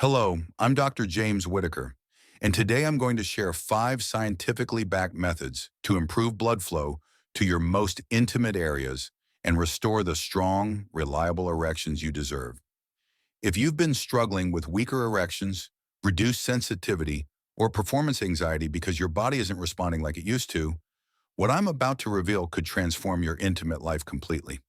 Hello, I'm Dr. James Whittaker, and today I'm going to share 5 scientifically backed methods to improve blood flow to your most intimate areas and restore the strong, reliable erections you deserve. If you've been struggling with weaker erections, reduced sensitivity, or performance anxiety because your body isn't responding like it used to, what I'm about to reveal could transform your intimate life completely.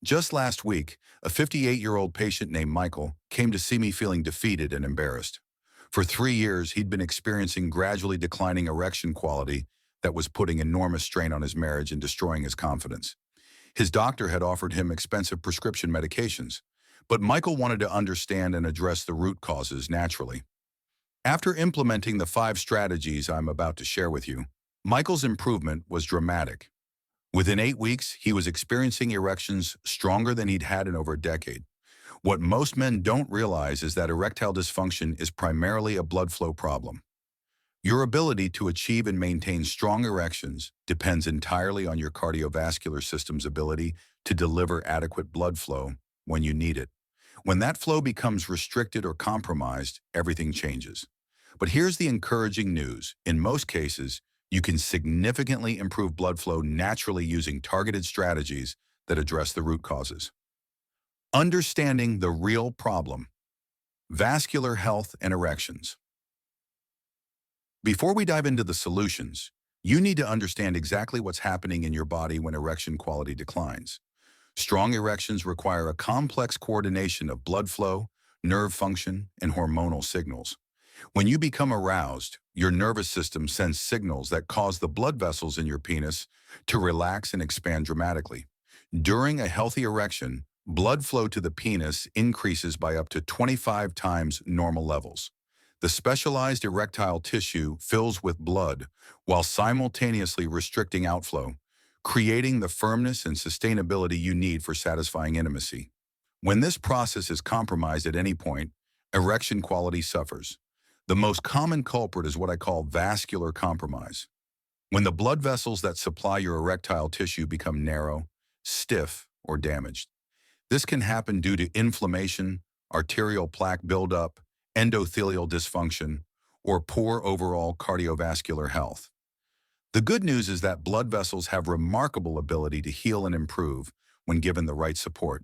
Just last week, a 58-year-old patient named Michael came to see me feeling defeated and embarrassed. For 3 years, he'd been experiencing gradually declining erection quality that was putting enormous strain on his marriage and destroying his confidence. His doctor had offered him expensive prescription medications, but Michael wanted to understand and address the root causes naturally. After implementing the 5 strategies I'm about to share with you, Michael's improvement was dramatic. Within 8 weeks, he was experiencing erections stronger than he'd had in over a decade. What most men don't realize is that erectile dysfunction is primarily a blood flow problem. Your ability to achieve and maintain strong erections depends entirely on your cardiovascular system's ability to deliver adequate blood flow when you need it. When that flow becomes restricted or compromised, everything changes. But here's the encouraging news. In most cases, you can significantly improve blood flow naturally using targeted strategies that address the root causes. Understanding the real problem: vascular health and erections. Before we dive into the solutions, you need to understand exactly what's happening in your body when erection quality declines. Strong erections require a complex coordination of blood flow, nerve function, and hormonal signals. When you become aroused, your nervous system sends signals that cause the blood vessels in your penis to relax and expand dramatically. During a healthy erection, blood flow to the penis increases by up to 25 times normal levels. The specialized erectile tissue fills with blood while simultaneously restricting outflow, creating the firmness and sustainability you need for satisfying intimacy. When this process is compromised at any point, erection quality suffers. The most common culprit is what I call vascular compromise. When the blood vessels that supply your erectile tissue become narrow, stiff, or damaged. This can happen due to inflammation, arterial plaque buildup, endothelial dysfunction, or poor overall cardiovascular health. The good news is that blood vessels have remarkable ability to heal and improve when given the right support.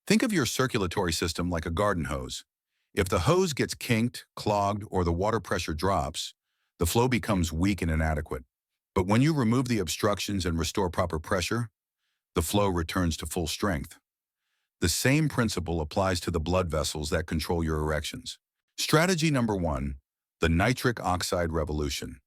Think of your circulatory system like a garden hose. If the hose gets kinked, clogged, or the water pressure drops, the flow becomes weak and inadequate. But when you remove the obstructions and restore proper pressure, the flow returns to full strength. The same principle applies to the blood vessels that control your erections. Strategy number 1, the nitric oxide revolution.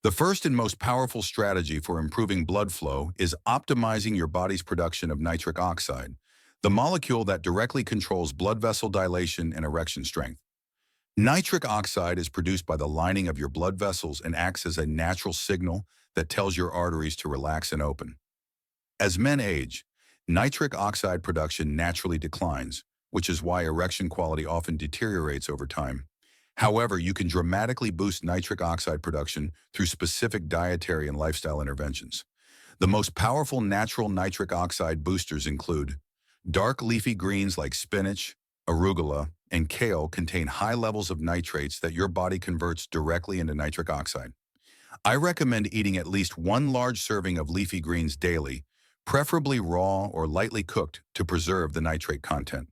The first and most powerful strategy for improving blood flow is optimizing your body's production of nitric oxide, the molecule that directly controls blood vessel dilation and erection strength. Nitric oxide is produced by the lining of your blood vessels and acts as a natural signal that tells your arteries to relax and open. As men age, nitric oxide production naturally declines, which is why erection quality often deteriorates over time. However, you can dramatically boost nitric oxide production through specific dietary and lifestyle interventions. The most powerful natural nitric oxide boosters include dark leafy greens like spinach, arugula, and kale contain high levels of nitrates that your body converts directly into nitric oxide. I recommend eating at least 1 large serving of leafy greens daily, preferably raw or lightly cooked to preserve the nitrate content.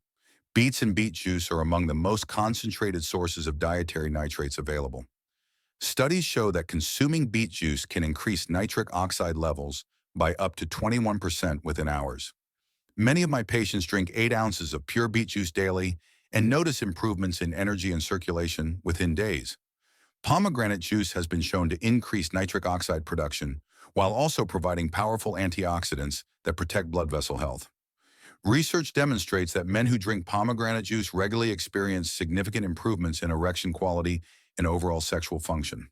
Beets and beet juice are among the most concentrated sources of dietary nitrates available. Studies show that consuming beet juice can increase nitric oxide levels by up to 21% within hours. Many of my patients drink 8 ounces of pure beet juice daily and notice improvements in energy and circulation within days. Pomegranate juice has been shown to increase nitric oxide production while also providing powerful antioxidants that protect blood vessel health. Research demonstrates that men who drink pomegranate juice regularly experience significant improvements in erection quality and overall sexual function.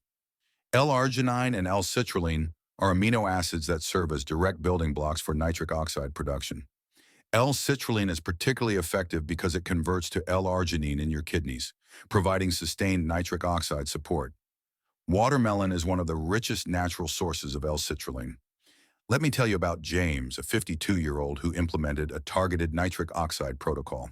L-arginine and L-citrulline are amino acids that serve as direct building blocks for nitric oxide production. L-citrulline is particularly effective because it converts to L-arginine in your kidneys, providing sustained nitric oxide support. Watermelon is one of the richest natural sources of L-citrulline. Let me tell you about James, a 52-year-old who implemented a targeted nitric oxide protocol.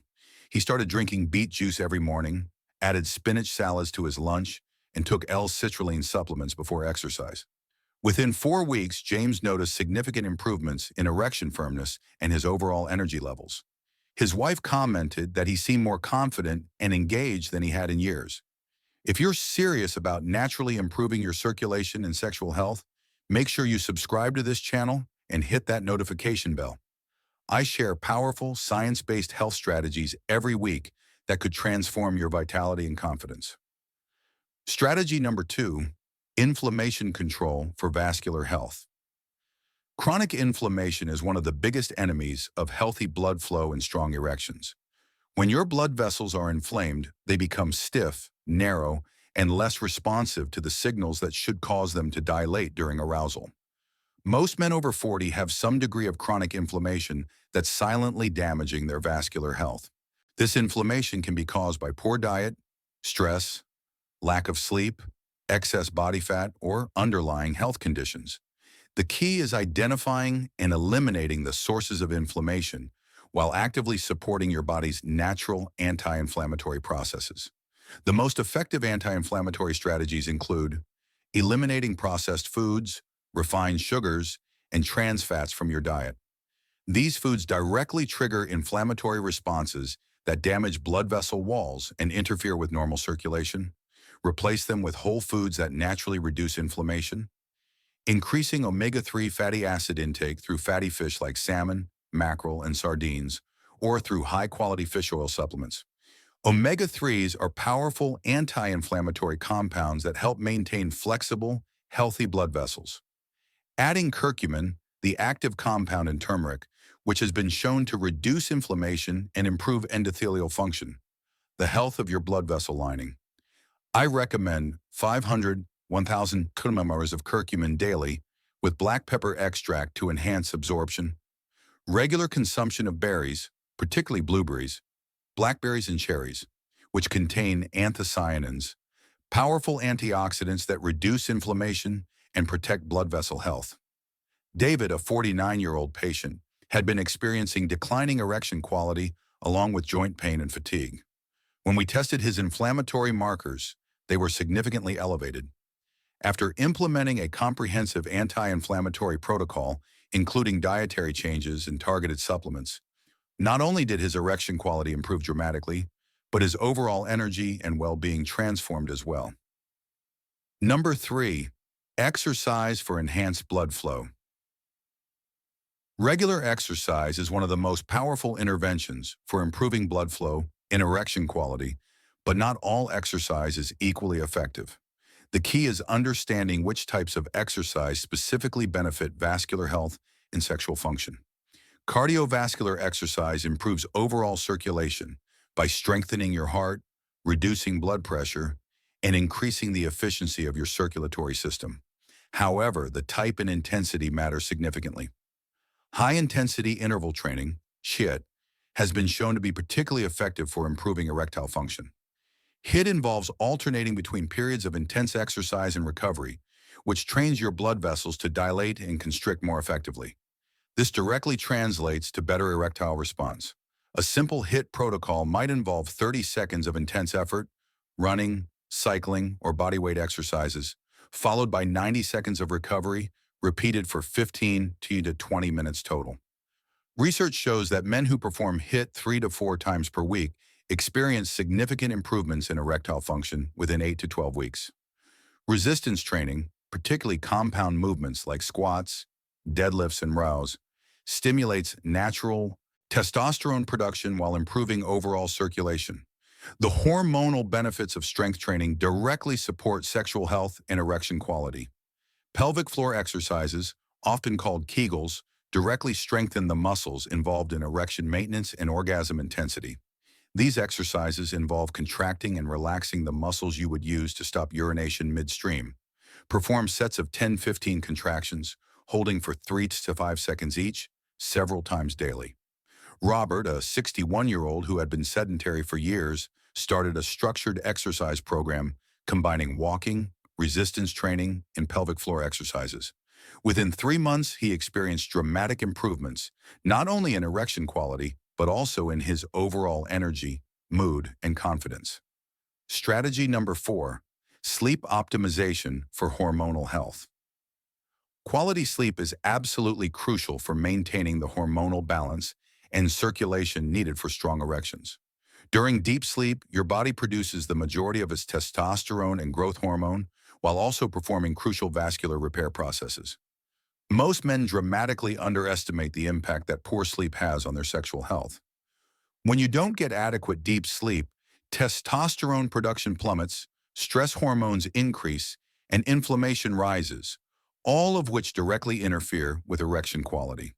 He started drinking beet juice every morning, added spinach salads to his lunch, and took L-citrulline supplements before exercise. Within 4 weeks, James noticed significant improvements in erection firmness and his overall energy levels. His wife commented that he seemed more confident and engaged than he had in years. If you're serious about naturally improving your circulation and sexual health, make sure you subscribe to this channel and hit that notification bell. I share powerful, science-based health strategies every week that could transform your vitality and confidence. Strategy number 2, inflammation control for vascular health. Chronic inflammation is one of the biggest enemies of healthy blood flow and strong erections. When your blood vessels are inflamed, they become stiff, narrow, and less responsive to the signals that should cause them to dilate during arousal. Most men over 40 have some degree of chronic inflammation that's silently damaging their vascular health. This inflammation can be caused by poor diet, stress, lack of sleep, excess body fat, or underlying health conditions. The key is identifying and eliminating the sources of inflammation while actively supporting your body's natural anti-inflammatory processes. The most effective anti-inflammatory strategies include eliminating processed foods, refined sugars, and trans fats from your diet. These foods directly trigger inflammatory responses that damage blood vessel walls and interfere with normal circulation. Replace them with whole foods that naturally reduce inflammation. Increasing omega-3 fatty acid intake through fatty fish like salmon, mackerel, and sardines, or through high-quality fish oil supplements. Omega-3s are powerful anti-inflammatory compounds that help maintain flexible, healthy blood vessels. Adding curcumin, the active compound in turmeric, which has been shown to reduce inflammation and improve endothelial function. The health of your blood vessel lining. I recommend 500, 1,000 milliliters of curcumin daily with black pepper extract to enhance absorption. Regular consumption of berries, particularly blueberries, blackberries, and cherries, which contain anthocyanins, powerful antioxidants that reduce inflammation and protect blood vessel health. David, a 49-year-old patient, had been experiencing declining erection quality along with joint pain and fatigue. When we tested his inflammatory markers, they were significantly elevated. After implementing a comprehensive anti-inflammatory protocol, including dietary changes and targeted supplements, not only did his erection quality improve dramatically, but his overall energy and well-being transformed as well. Number 3, exercise for enhanced blood flow. Regular exercise is one of the most powerful interventions for improving blood flow and erection quality, but not all exercise is equally effective. The key is understanding which types of exercise specifically benefit vascular health and sexual function. Cardiovascular exercise improves overall circulation by strengthening your heart, reducing blood pressure, and increasing the efficiency of your circulatory system. However, the type and intensity matter significantly. High-intensity interval training, HIIT, has been shown to be particularly effective for improving erectile function. HIIT involves alternating between periods of intense exercise and recovery, which trains your blood vessels to dilate and constrict more effectively. This directly translates to better erectile response. A simple HIIT protocol might involve 30 seconds of intense effort, running, cycling, or bodyweight exercises, followed by 90 seconds of recovery, repeated for 15 to 20 minutes total. Research shows that men who perform HIIT 3 to 4 times per week experience significant improvements in erectile function within 8 to 12 weeks. Resistance training, particularly compound movements like squats, deadlifts, and rows, stimulates natural testosterone production while improving overall circulation. The hormonal benefits of strength training directly support sexual health and erection quality. Pelvic floor exercises, often called Kegels, directly strengthen the muscles involved in erection maintenance and orgasm intensity. These exercises involve contracting and relaxing the muscles you would use to stop urination midstream. Perform sets of 10-15 contractions, holding for 3 to 5 seconds each, several times daily. Robert, a 61-year-old who had been sedentary for years, started a structured exercise program combining walking, resistance training, and pelvic floor exercises. Within 3 months, he experienced dramatic improvements, not only in erection quality, but also in his overall energy, mood, and confidence. Strategy number 4, sleep optimization for hormonal health. Quality sleep is absolutely crucial for maintaining the hormonal balance and circulation needed for strong erections. During deep sleep, your body produces the majority of its testosterone and growth hormone while also performing crucial vascular repair processes. Most men dramatically underestimate the impact that poor sleep has on their sexual health. When you don't get adequate deep sleep, testosterone production plummets, stress hormones increase, and inflammation rises, all of which directly interfere with erection quality.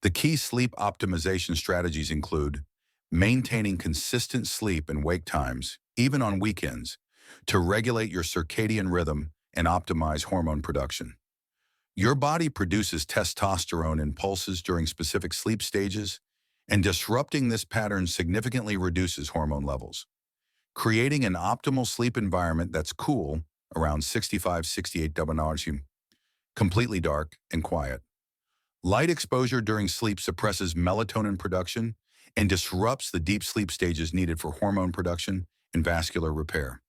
The key sleep optimization strategies include maintaining consistent sleep and wake times, even on weekends, to regulate your circadian rhythm and optimize hormone production. Your body produces testosterone in pulses during specific sleep stages, and disrupting this pattern significantly reduces hormone levels. Creating an optimal sleep environment that's cool, around 65-68 degrees, completely dark and quiet. Light exposure during sleep suppresses melatonin production and disrupts the deep sleep stages needed for hormone production and vascular repair.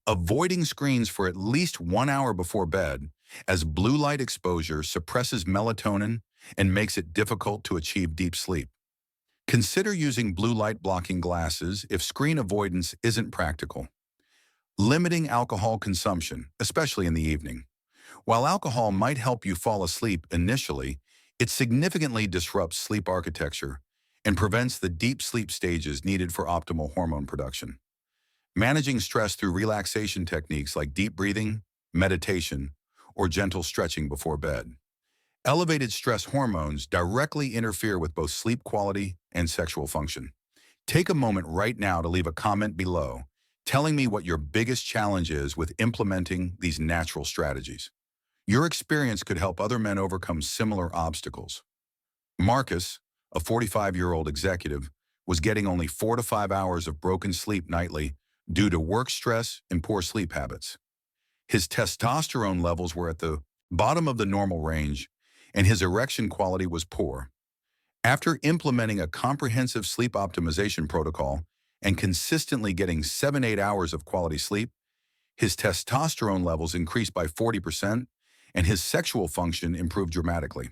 Avoiding screens for at least 1 hour before bed, as blue light exposure suppresses melatonin and makes it difficult to achieve deep sleep. Consider using blue light blocking glasses if screen avoidance isn't practical. Limiting alcohol consumption, especially in the evening. While alcohol might help you fall asleep initially, it significantly disrupts sleep architecture and prevents the deep sleep stages needed for optimal hormone production. Managing stress through relaxation techniques like deep breathing, meditation, or gentle stretching before bed. Elevated stress hormones directly interfere with both sleep quality and sexual function. Take a moment right now to leave a comment below, telling me what your biggest challenge is with implementing these natural strategies. Your experience could help other men overcome similar obstacles. Marcus, a 45-year-old executive, was getting only 4 to 5 hours of broken sleep nightly due to work stress and poor sleep habits. His testosterone levels were at the bottom of the normal range, and his erection quality was poor. After implementing a comprehensive sleep optimization protocol and consistently getting 7-8 hours of quality sleep, his testosterone levels increased by 40%, and his sexual function improved dramatically.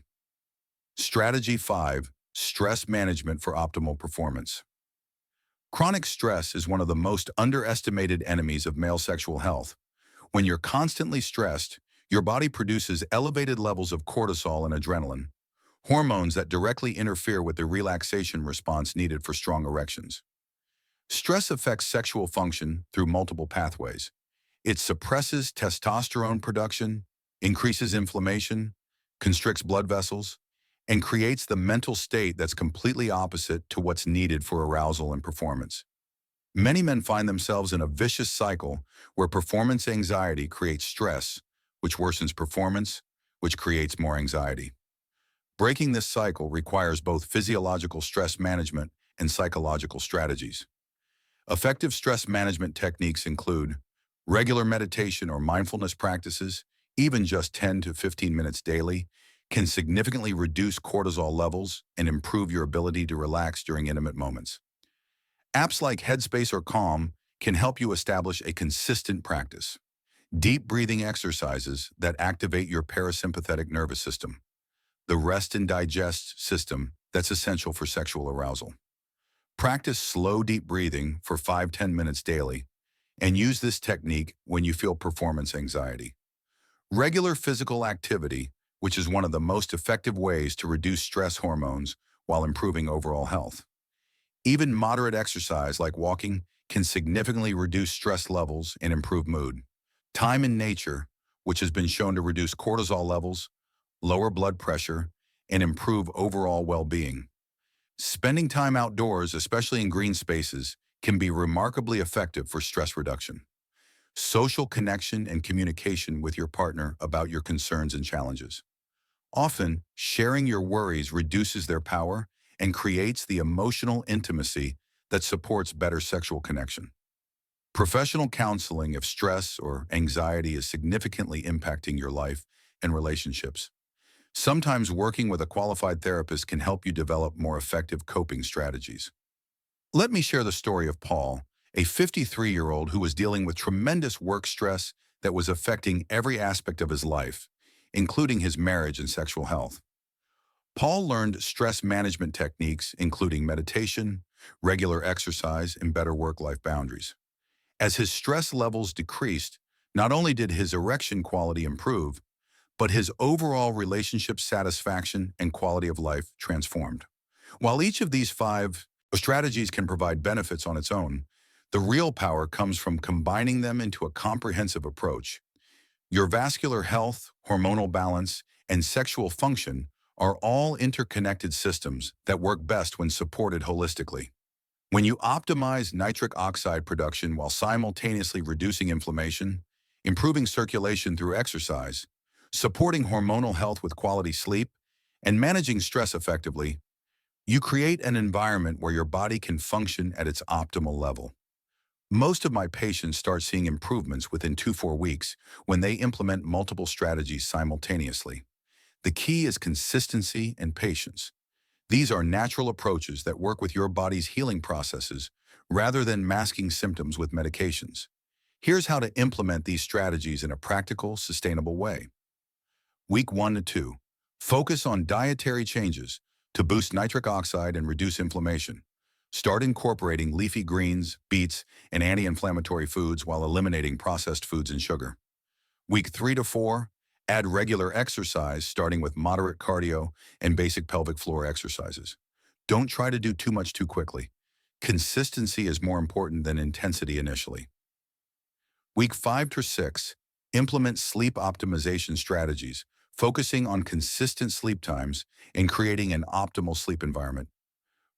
Strategy 5, stress management for optimal performance. Chronic stress is one of the most underestimated enemies of male sexual health. When you're constantly stressed, your body produces elevated levels of cortisol and adrenaline, hormones that directly interfere with the relaxation response needed for strong erections. Stress affects sexual function through multiple pathways. It suppresses testosterone production, increases inflammation, constricts blood vessels, and creates the mental state that's completely opposite to what's needed for arousal and performance. Many men find themselves in a vicious cycle where performance anxiety creates stress, which worsens performance, which creates more anxiety. Breaking this cycle requires both physiological stress management and psychological strategies. Effective stress management techniques include regular meditation or mindfulness practices, even just 10 to 15 minutes daily, can significantly reduce cortisol levels and improve your ability to relax during intimate moments. Apps like Headspace or Calm can help you establish a consistent practice. Deep breathing exercises that activate your parasympathetic nervous system, the rest and digest system that's essential for sexual arousal. Practice slow, deep breathing for 5-10 minutes daily, and use this technique when you feel performance anxiety. Regular physical activity, which is one of the most effective ways to reduce stress hormones while improving overall health. Even moderate exercise like walking can significantly reduce stress levels and improve mood. Time in nature, which has been shown to reduce cortisol levels, lower blood pressure, and improve overall well-being. Spending time outdoors, especially in green spaces, can be remarkably effective for stress reduction. Social connection and communication with your partner about your concerns and challenges. Often, sharing your worries reduces their power and creates the emotional intimacy that supports better sexual connection. Professional counseling if stress or anxiety is significantly impacting your life and relationships. Sometimes working with a qualified therapist can help you develop more effective coping strategies. Let me share the story of Paul, a 53-year-old who was dealing with tremendous work stress that was affecting every aspect of his life, including his marriage and sexual health. Paul learned stress management techniques, including meditation, regular exercise, and better work-life boundaries. As his stress levels decreased, not only did his erection quality improve, but his overall relationship satisfaction and quality of life transformed. While each of these five strategies can provide benefits on its own, the real power comes from combining them into a comprehensive approach. Your vascular health, hormonal balance, and sexual function are all interconnected systems that work best when supported holistically. When you optimize nitric oxide production while simultaneously reducing inflammation, improving circulation through exercise, supporting hormonal health with quality sleep, and managing stress effectively, you create an environment where your body can function at its optimal level. Most of my patients start seeing improvements within 2-4 weeks when they implement multiple strategies simultaneously. The key is consistency and patience. These are natural approaches that work with your body's healing processes rather than masking symptoms with medications. Here's how to implement these strategies in a practical, sustainable way. Week 1 to 2. Focus on dietary changes to boost nitric oxide and reduce inflammation. Start incorporating leafy greens, beets, and anti-inflammatory foods while eliminating processed foods and sugar. Week 3 to 4. Add regular exercise, starting with moderate cardio and basic pelvic floor exercises. Don't try to do too much too quickly. Consistency is more important than intensity initially. Week 5 to 6. Implement sleep optimization strategies, focusing on consistent sleep times and creating an optimal sleep environment.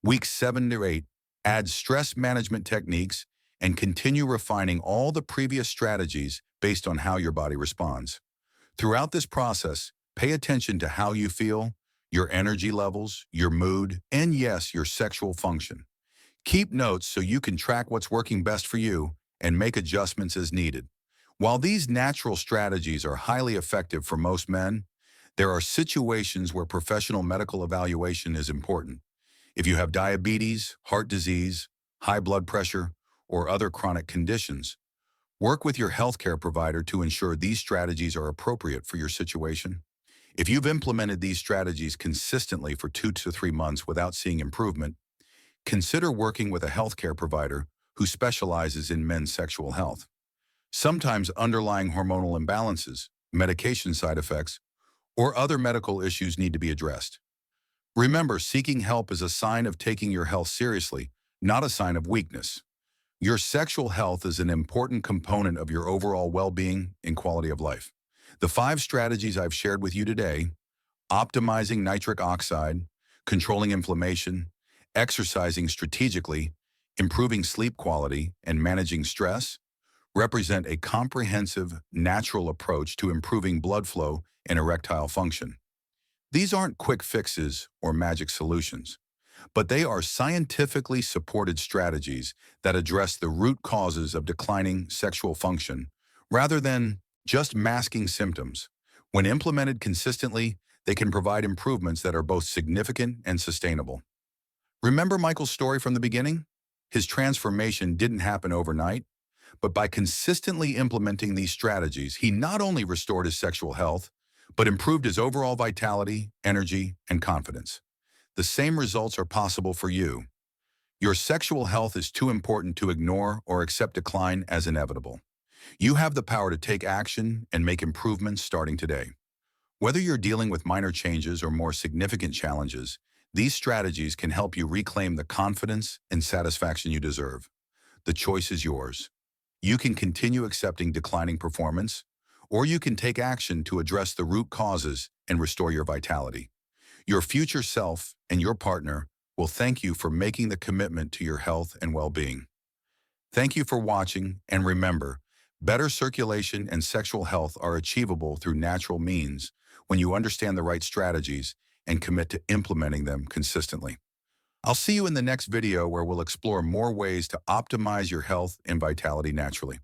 Week 7 to 8. Add stress management techniques and continue refining all the previous strategies based on how your body responds. Throughout this process, pay attention to how you feel, your energy levels, your mood, and yes, your sexual function. Keep notes so you can track what's working best for you and make adjustments as needed. While these natural strategies are highly effective for most men, there are situations where professional medical evaluation is important. If you have diabetes, heart disease, high blood pressure, or other chronic conditions, work with your healthcare provider to ensure these strategies are appropriate for your situation. If you've implemented these strategies consistently for 2 to 3 months without seeing improvement, consider working with a healthcare provider who specializes in men's sexual health. Sometimes underlying hormonal imbalances, medication side effects, or other medical issues need to be addressed. Remember, seeking help is a sign of taking your health seriously, not a sign of weakness. Your sexual health is an important component of your overall well-being and quality of life. The 5 strategies I've shared with you today, optimizing nitric oxide, controlling inflammation, exercising strategically, improving sleep quality, and managing stress, represent a comprehensive, natural approach to improving blood flow and erectile function. These aren't quick fixes or magic solutions, but they are scientifically supported strategies that address the root causes of declining sexual function rather than just masking symptoms. When implemented consistently, they can provide improvements that are both significant and sustainable. Remember Michael's story from the beginning? His transformation didn't happen overnight, but by consistently implementing these strategies, he not only restored his sexual health, but improved his overall vitality, energy, and confidence. The same results are possible for you. Your sexual health is too important to ignore or accept decline as inevitable. You have the power to take action and make improvements starting today. Whether you're dealing with minor changes or more significant challenges, these strategies can help you reclaim the confidence and satisfaction you deserve. The choice is yours. You can continue accepting declining performance, or you can take action to address the root causes and restore your vitality. Your future self and your partner will thank you for making the commitment to your health and well-being. Thank you for watching, and remember, better circulation and sexual health are achievable through natural means when you understand the right strategies and commit to implementing them consistently. I'll see you in the next video where we'll explore more ways to optimize your health and vitality naturally.